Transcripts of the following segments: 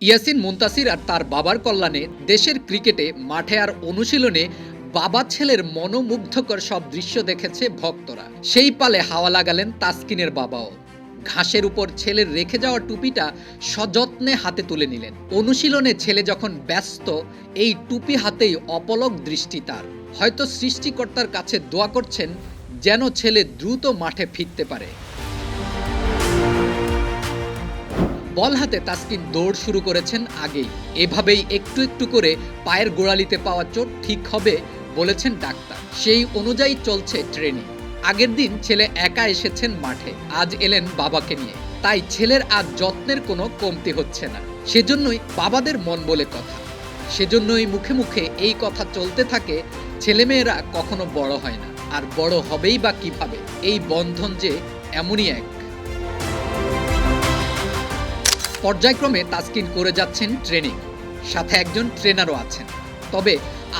ইয়াসিন মুনতাসির আর তার বাবার কল্যাণে দেশের ক্রিকেটে মাঠে আর অনুশীলনে বাবা ছেলের মনোমুগ্ধকর সব দৃশ্য দেখেছে ভক্তরা। সেই পালে হাওয়া লাগালেন তাসকিনের বাবাও। ঘাসের উপর ছেলের রেখে যাওয়া টুপিটা সযত্নে হাতে তুলে নিলেন। অনুশীলনে ছেলে যখন ব্যস্ত, এই টুপি হাতেই অপলক দৃষ্টি তার। হয়তো সৃষ্টিকর্তার কাছে দোয়া করছেন যেন ছেলে দ্রুত মাঠে ফিরতে পারে। বল হাতে তাসকিন দৌড় শুরু করেছেন আগেই। এভাবেই একটু একটু করে পায়ের গোড়ালিতে পাওয়া চোট ঠিক হবে বলেছেন ডাক্তার। সেই অনুযায়ী চলছে ট্রেনিং। আগের দিন ছেলে একা এসেছেন মাঠে, আজ এলেন বাবাকে নিয়ে। তাই ছেলের আজ যত্নের কোনো কমতি হচ্ছে না। সেজন্যই বাবাদের মন বলে কথা। সেজন্যই মুখে মুখে এই কথা চলতে থাকে, ছেলেমেয়েরা কখনো বড় হয় না, আর বড় হবেই বা কিভাবে। এই বন্ধন যে এমনই এক। পর্যায়ক্রমে তাসকিন করে যাচ্ছেন ট্রেনিং, সাথে একজন ট্রেনারও আছেন। তবে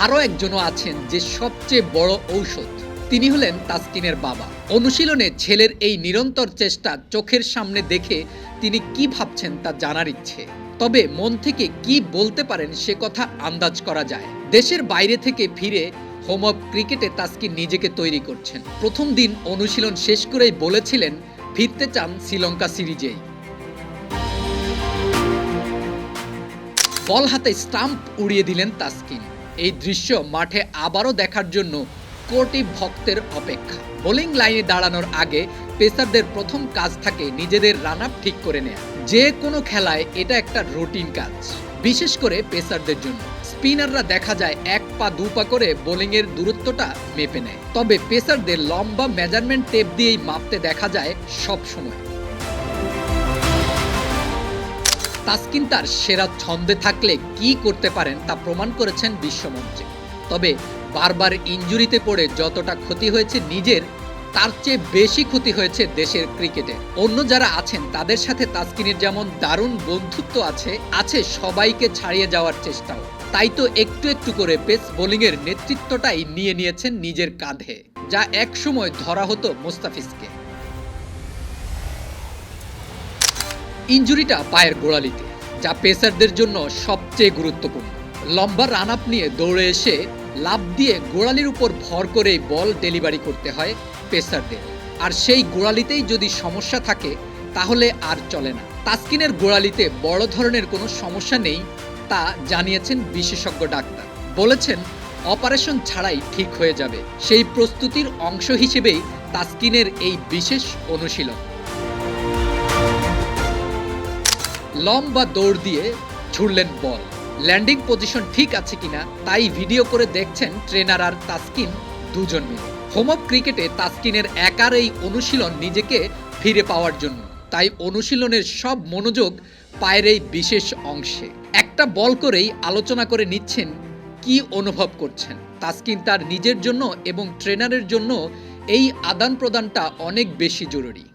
আরও একজনও আছেন যে সবচেয়ে বড় ঔষধ। তিনি হলেন তাসকিনের বাবা। অনুশীলনে ছেলের এই নিরন্তর চেষ্টা চোখের সামনে দেখে তিনি কি ভাবছেন তা জানার ইচ্ছে। তবে মন থেকে কি বলতে পারেন সে কথা আন্দাজ করা যায়। দেশের বাইরে থেকে ফিরে হোম অফ ক্রিকেটে তাসকিন নিজেকে তৈরি করছেন। প্রথম দিন অনুশীলন শেষ করেই বলেছিলেন ফিরতে চান শ্রীলঙ্কা সিরিজেই। বল হাতে স্টাম্প উড়িয়ে দিলেন তাসকিন। এই দৃশ্য মাঠে আবারও দেখার জন্য কোটি ভক্তের অপেক্ষা। বোলিং লাইনে দাঁড়ানোর আগে পেসারদের প্রথম কাজ থাকে নিজেদের রান আপ ঠিক করে নেয়া। যে কোনো খেলায় এটা একটা রুটিন কাজ, বিশেষ করে পেসারদের জন্য। স্পিনাররা দেখা যায় এক পা দু পা করে বোলিংয়ের দূরত্বটা মেপে নেয়, তবে পেসারদের লম্বা মেজারমেন্ট টেপ দিয়েই মাপতে দেখা যায় সব সময়। তাসকিন তার সেরা ছন্দে থাকলে কি করতে পারেন তা প্রমাণ করেছেন বিশ্বমঞ্চে। তবে বারবার ইনজুরিতে পড়ে যতটা ক্ষতি হয়েছে নিজের, তার চেয়ে বেশি ক্ষতি হয়েছে দেশের ক্রিকেটে। অন্য যারা আছেন তাদের সাথে তাসকিনের যেমন দারুণ বন্ধুত্ব আছে সবাইকে ছাড়িয়ে যাওয়ার চেষ্টাও। তাই তো একটু একটু করে পেস বোলিংয়ের নেতৃত্বটাই নিয়ে নিয়েছেন নিজের কাঁধে, যা একসময় ধরা হতো মুস্তাফিজকে। ইনজুরিটা পায়ের গোড়ালিতে, যা পেসারদের জন্য সবচেয়ে গুরুত্বপূর্ণ। লম্বা রান আপ নিয়ে দৌড়ে এসে লাফ দিয়ে গোড়ালির উপর ভর করেই বল ডেলিভারি করতে হয় পেসারদের। আর সেই গোড়ালিতেই যদি সমস্যা থাকে তাহলে আর চলে না। তাসকিনের গোড়ালিতে বড় ধরনের কোনো সমস্যা নেই, তা জানিয়েছেন বিশেষজ্ঞ ডাক্তার। বলেছেন অপারেশন ছাড়াই ঠিক হয়ে যাবে। সেই প্রস্তুতির অংশ হিসেবেই তাসকিনের এই বিশেষ অনুশীলন। লম্বা দৌড় দিয়ে ছুড়লেন বল। ল্যান্ডিং পজিশন ঠিক আছে কিনা তাই ভিডিও করে দেখছেন ট্রেনার আর তাসকিন দুজন মিলে। হোম অফ ক্রিকেটে তাসকিনের একার এই অনুশীলন নিজেকে ফিরে পাওয়ার জন্য। তাই অনুশীলনের সব মনোযোগ পায়ের এই বিশেষ অংশে। একটা বল করেই আলোচনা করে নিচ্ছেন কি অনুভব করছেন। তাসকিন তার নিজের জন্য এবং ট্রেনারের জন্য এই আদান প্রদানটা অনেক বেশি জরুরি।